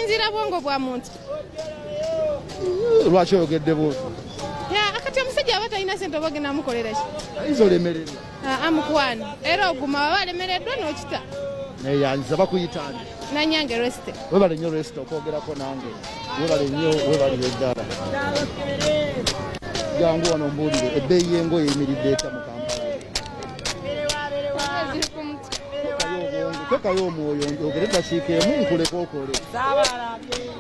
Kisinzira bwongo bwa muntu. Lwaki oyogedde bwotyo? Akati omusajja aba talina ssente oba ogenda mukolera ki? Ayinza olemererwa. Amukwano. Era oguma baba alemereddwa n'okita. Neyanziza bakuyitani. Nanyange Reste. Webale nnyo Reste okwogerako nange. Webale nnyo webalire ddala. Jangu wano mbuulire ebbeeyi y'engoye eyimiridde etya mu Kampala. Tekayo omwoyo njogere dakiika emu nkuleka okole.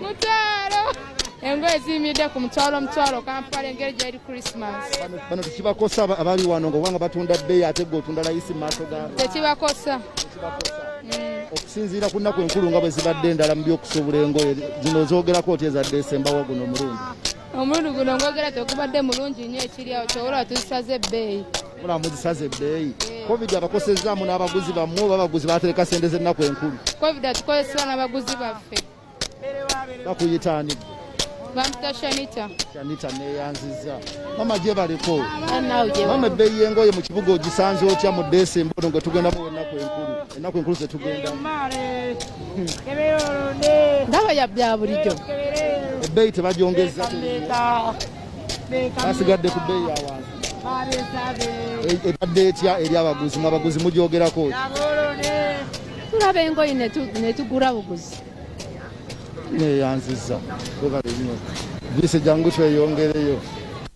Mutwalo. Engoye ziyimiridde ku mutwalo Kampala engeri gy'eri Christmas. Bano tekibakosa abali wano ng'obanga batunda bbeeyi ate gwe otunda layisi mu maaso gaabo. Tekibakosa. Okusinziira ku nnaku enkulu nga bwe zibadde endala mu by'okusuubula engoye zino zoogerako oti eza Desemba wa guno omulundi. Omulundi guno ng'ogera tegubadde mulungi nnyo ekiri awo kyobola tuzisaze ebbeeyi. Mula muzisaze ebbeeyi. Covid abakosezzaamu n'abaguzi bammwe oba abaguzi baatereka ssente z'ennaku enkulu. Covid atukozesebwa n'abaguzi baffe. Bakuyitaani. Bamuta Shanita. Shanita neyanziza. Mama gye baliko. Naawe mama ebbeeyi y'engoye mu kibuga ogisanze otya mu Desemba ono nga tugendamu ennaku enkulu. Ennaku enkulu ze tugenda. Ndaba bya bulijjo. Ebbeeyi tebagyongezza. Basigadde ku bbeeyi awansi. Ebadde etya eri abaguzi mu abaguzi mugyogerako. Tulaba engoye ne tugula buguzi. Neyanziza. Webale nnyo. Vise jangu tweyongereyo.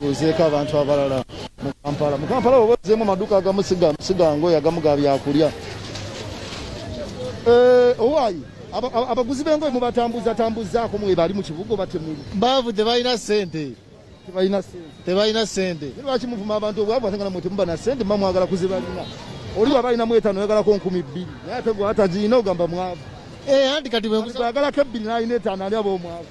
Tuzeeko abantu abalala mu Kampala. Mu Kampala obazeemu amaduuka agamu siga ngoye agamu ga byakulya. Owaayi abaguzi b'engoye mubatambuzaako mwe bali mu kibuga oba temuli? Baavu tebalina ssente. Tebalina ssente. Lwaki muvuma abantu obwavu ate nga namwe temuba na ssente muba mwagala kuzibalina? Oli waba alinamu 5 oyagalako 2,000 naye ate gwe atagirina ogamba mwavu. Anti kati bweyagalako 2 n'alina 5 ali aba omwavu.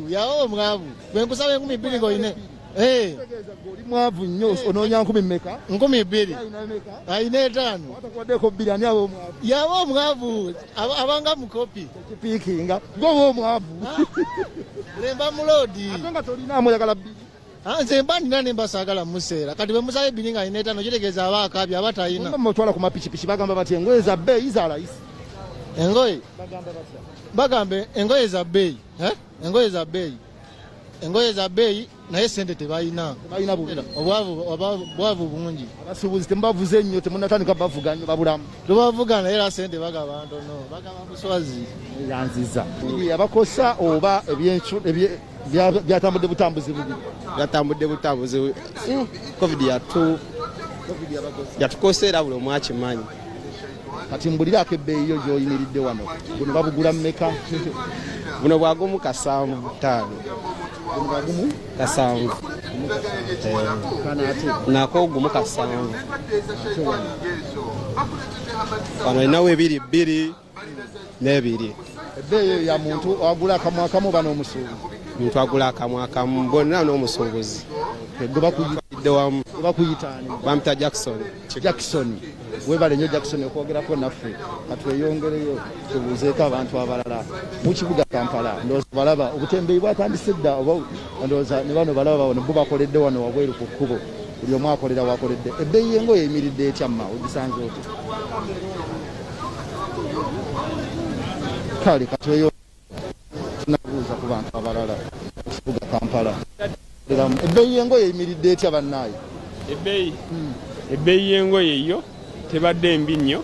Yawa omwavu. Bwe nkusaba 2,000 ng'oyine. Oli mwavu nnyo onoonya 1000 mmeka? 2,000. Ayina 5. Atakuwaddeko 2 ani aba omwavu? Yawa omwavu. Abanga mukopi. Kipiikinga. Gwe oba omwavu. Lemba mulodi. Ate nga tolinaamu oyagala 2. Nze mba nina ne mbasaagala museera. Kati bwe musaba 2 nga ayina 5 kitegeeza aba akabya aba talina. Nga mutwala ku mapikipiki bagamba bati engoye za bbeeyi za layisi. Engoye? Bagamba batya? Bagambe engoye za bbeeyi. Engoye za bbeeyi. Engoye za bbeeyi naye ssente tebalina. Balina bubi. Obwavu bungi. Abasuubuzi temubavuze nnyo temunnatandika bavuga nnyo babulamu. Tubavugana era ssente bagaba ntono. Bagaba buswazi. Yanziza. Abakosa oba byatambudde butambuzi bubi. Byatambudde butambuzi. Covid yatukoseera buli omu akimanyi. Kati mbulirako ebbeeyi yo gy'oyimiridde wano. Buno babugula mmeka? Buno bwagumu 7,500. Buno bwagumu? 7. Nako gumu 7. Wano olinawo 2 n'ebiri. Ebbeeyi ya muntu agula akamu akamu oba n'omusuubuzi? Muntu agula akamu akamu bonna n'omusuubuzi. Gwe bakuyitidde wamu. Bakuyitaani? Bamuta Jackson. Webale nnyo Jackson okwogerako naffe. Katweyongereyo tubuuzeeko abantu abalala mu kibuga Kampala. Ndowooza balaba obutembeeyi bwatandise dda oba ndowooza ne bano balaba wano bo bakoledde wano wabweru ku kkubo. Buli omu akolera wakoledde. Ebbeeyi y'engoye eyimiridde etya mma ogisanze otya? Kale katweyo tunabuuza ku bantu abalala mu kibuga Kampala. Ebbeeyi y'engoye eyimiridde etya bannaayo? Ebbeeyi y'engoye yo tebadde mbi nnyo.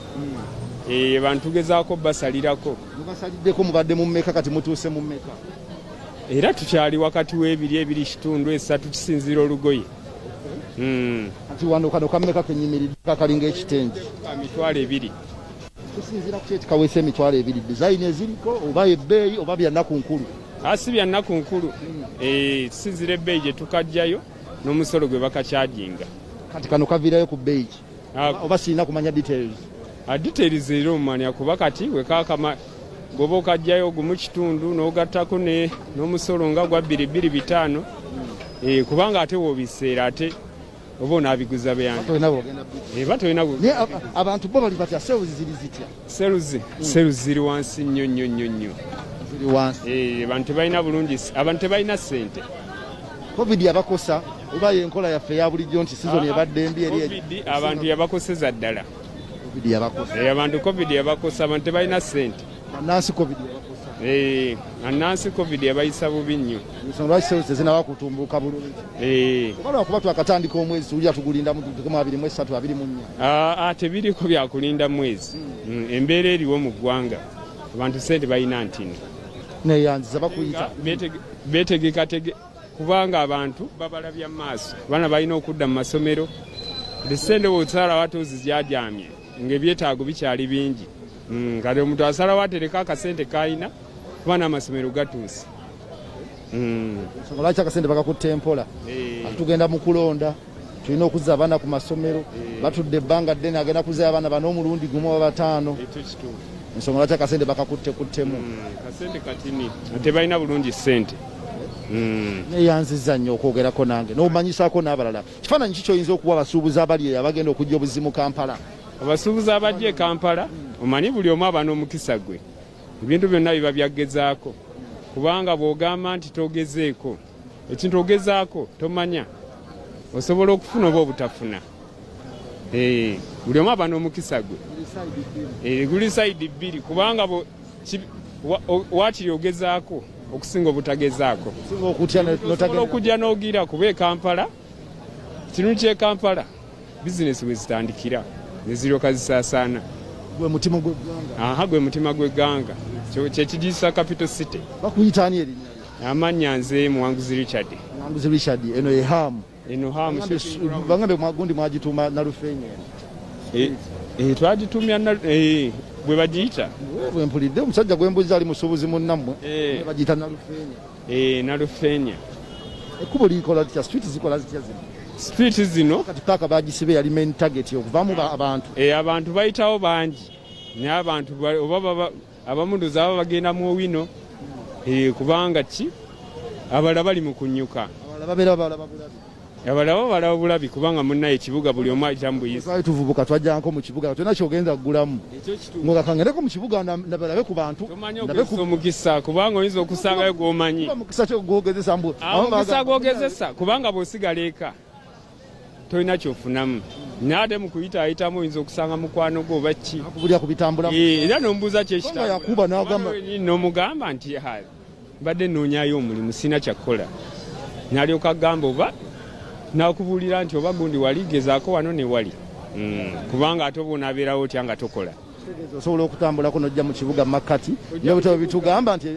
Abantu tugezaako basalirako. Mubasaliddeko mubadde mu mmeka kati mutuuse mu mmeka? Era tukyali wakati w'ebiri 2.3 kisinziira olugoye. Kati wano kano kammeka kenyimiridde kakalinga ekitengi? Emitwalo 2. Tusinziira ku kyeti kaweesa emitwalo 2. Design eziriko oba ebbeeyi oba bya nnaku nkulu? Si bya nnaku nkulu. Tusinziira ebbeeyi gye tukajjayo n'omusolo gwe bakakyajinga. Kati kano kaviirayo ku bbeeyi ki? Oba sirina kumanya details? Details era omumanya kuba kati wekakama bw'oba okajjayo gumu kitundu n'ogattako n'omusolo nga gwa 2.5. Kubanga ate w'obiseera ate oba onaabiguza byange. Batolina abantu bo bali batya sales ziri zitya? Sales ziri wansi nnyo. Ziri wansi. Abantu tebalina bulungi, abantu tebalina ssente. Covid yabakosa oba yenkola yaffe ya bulijjo nti season ebadde embi eri Covid abantu yabakoseza ddala. Covid yabakosa. Abantu Covid yabakosa abantu tebalina ssente. Nansi covid anansi covid yabayisa bubi nnyo. Ensonga lwaki services zinabakutumbuka bulungi. Obalwa kuba twakatandika omwezi tujja tugulinda mu 23 24. Tebiriko byakulinda mwezi. Embeera eriwo mu ggwanga abantu sente balina ntino. Neyanziza bakuyita betegeka kubanga abantu babalabya maaso bana balina okudda mu masomero esente bw'osala watuuzi zyadyamye ng'ebyetaago bikyali bingi kati omuntu asala watereka akasente kayina kubana amasomero gatuuse. Lwaki akasente bakakutte mpola tugenda mu kulonda tulina okuzza abaana ku masomero batudde ebbanga ddene agenda kuzza abaana bano omulundi gumu oba bataano. Ensonga lwaki akasente bakakutte kuttemu kasente katini tebalina bulungi ssente. Neyanziza nnyo okwogerako nange n'obumanyisaako n'abalala. Kifaananyi ki kyoyinza okuwa abasuubuzi abali eyo abagenda okujja obuzimu Kampala? Abasuubuzi abajja e Kampala omanyi buli omu aba n'omukisa gwe. Ebintu byonna biba byagezaako kubanga bw'ogamba nti togezeeko ekintu ogezaako tomanya osobola okufuna oba obutafuna. Buli omu aba n'omukisa gwe. Guli sayidi bbiri kubanga waakiri ogezaako okusinga obutagezaako. Osobola okujja n'ogira kuba e Kampala kitundu ky'e Kampala bizinesi bwe zitandikira ne ziryoka zisaasaana. Gwe mutima gw'eggwanga. Gwe mutima gw'eggwanga kyekigiyisa capital city. Bakuyita ani erinnya? Amannya nze Muwanguzi Richard. Muwanguzi Richard eno ye Hamu. Bangambe gundi mwagituuma Nalufeenya. Twagitumya bwe bagiyita. Bwe mpulidde omusajja gw'embuzi ali musuubuzi munnammwe bagiyita Nalufeenya. Nalufeenya. Ekkubo likola litya? Street zikola zitya zino? Street zino kati paka bagisibe yali main target okuvamu abantu. Abantu bayitawo bangi naye abantu oba abamunduza aba bagenda mu owino kubanga ki abalala bali mu kunyuka. Abalala balaba bulabi kubanga munnaye ekibuga buli omu ajambuyisa. Tuvubuka twajjanko mu kibuga tena kyogenda kugulamu. Ngoga kangereko mu kibuga nabalabe ku bantu. Ndabeko omukisa kubanga oyinza okusangayo gw'omanyi. Omukisa kyo gwogezesa mbu. Omukisa gwogezesa kubanga bw'osigala eka tolina kyofunamu. Nate mu kuyitaayitamu oyinza okusanga mukwano gwo oba ki. Akubulya ku bitambula. Era n'omubuuza kyekitambula. Yakuba n'agamba. N'omugamba nti mbadde nnoonyaayo omulimu sina kyakukola. N'alyoka agamba oba n'akubuulira nti oba gundi wali gezaako wano ne wali. Kubanga ate oba onaabeerawo otya nga tokola. Osobola okutambulako n'ojja mu kibuga makkati. Nebitabo bitugamba nti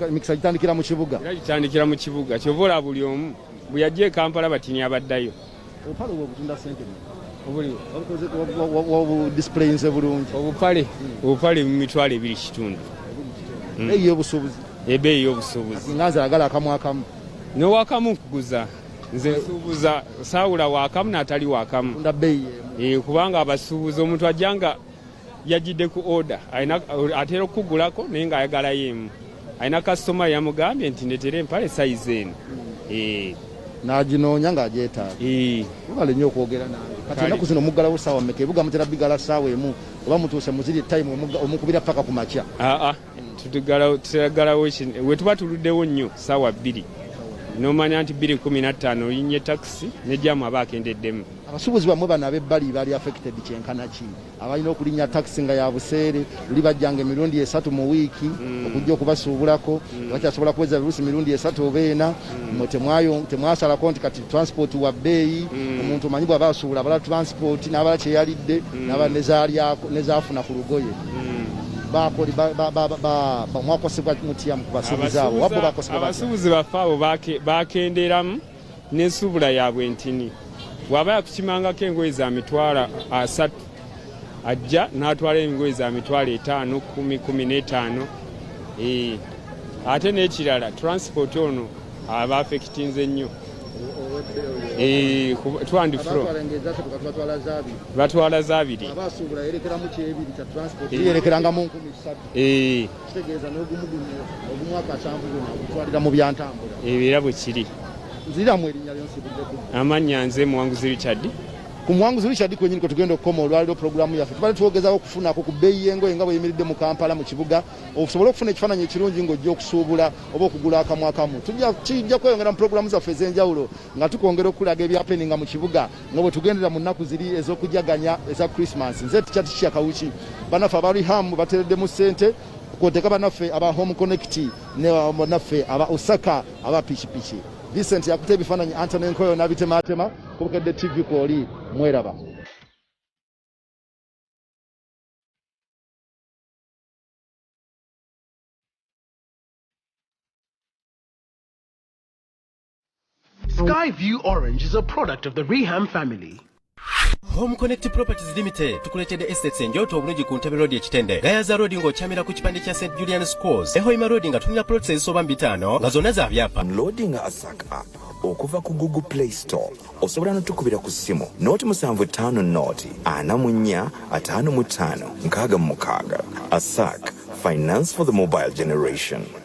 emikisa gitandikira mu kibuga. Era gitandikira mu kibuga. Kyova olaba buli omu bwe yajja e Kampala batini abaddayo. Obupale bw'obutunda ssente disipuleyinze bulungi. Obupale mu mitwalo 2 kitundu. Ebbeeyi y'obusuubuzi. Ebbeeyi y'obusuubuzi. Nga nze ayagala akamu akamu. N'owakamu nkuguza. Nze nsuubuza saawula wakamu n'atali wakamu. Kubanga abasuubuzi omuntu ajjanga yajjidde ku oda atera okugulako naye ng'ayagalayo emu. Alina kasitoma yamugambye nti ndetera empale sayizi eno. N'aginoonya ng'agyetaaga. Mubale nnyo okwogera nange. Kati ennaku zino muggalawo ssaawa mmeka? Ebibuga mutera bigala ssaawa emu oba mutuuse muziri tayimu omukubira paka ku makya? Tutagalawo we tuba tuluddewo nnyo ssaawa 2. N'omanya nti 2:15 oyinnye takisi n'ejjamu aba akendeddemu. Abasuubuzi bamwe bano ab'ebbali bali affected kyenkana ki? Abalina okulinnya takisi nga ya buseere luli bajjanga emirundi 3 mu wiiki okujja okubasuubulako bakyasobola kuweza virusi mirundi 3 oba 4 temwasalako nti kati transport wa bbeeyi omuntu omanyi bw'aba asuubula abala transport n'abala kyeyalidde n'abala nezaafuna ku lugoye. Mwakosebwa mutya mu kubasuubuzi abo? Wabbo bakosebwa batya? Abasuubuzi baffe abo bakenderamu n'ensuubula yaabwe ntini. Bw'aba yakukimangako engoye za mitwalo 3 ajja n'atwala engoye za mitwalo 5, 10, 15. Ate n'ekirala transport ono aba affectinze nnyo. Batwala za 2. Abasuubula yerekeramu kyebiri kya transport yerekeranga mu 13. Kitegeeza n'ogumu akasanvu gutwalira mu byantambula. Era bwe kiri. Nziramu erinnya lyonsibuddeku. Amannya nze Muwanguzi Richard. Ku Muwanguzi Richard kwenyini kwe tugenda okukoma olwaliro pulogulaamu yaffe tubale tuwogezaako okufunako ku bbeeyi y'engoye nga bweyimiridde mu Kampala mu kibuga okusobola okufuna ekifaananyi ekirungi ng'ojja okusuubula oba okugula akamu akamu. Kijja kweyongera mu pulogulaamu zaffe ez'enjawulo nga tukwongera okulaga ebyapeninga mu kibuga nga bwe tugendera mu nnaku ziri ez'okujaganya eza Christmas. Nze Richard Kawuki bannaffe abali Hamu bateereddemu ssente kwoteka banaffe aba Home Connect ne banaffe aba Osaka aba pichipichi. Vincent yakute bifananyi Anthony Nkoyo nabitematema kubukedde TV koli mweraba. Skyview Orange is a product of the Reham family. Home Connect Properties Limited tukuletedde estates enjoto obulungi ku Ntebe Road ekitende Gayaza Road ng'okyamira ku kipande kya St Julian Schools Ehoima Road nga tulina plots ezisoba 5 nga zonna za byapa loading Asaka app okuva ku Google Play Store osobola n'otukubira ku ssimu noti 75 noti 44 55 66 Asaka, finance for the mobile generation.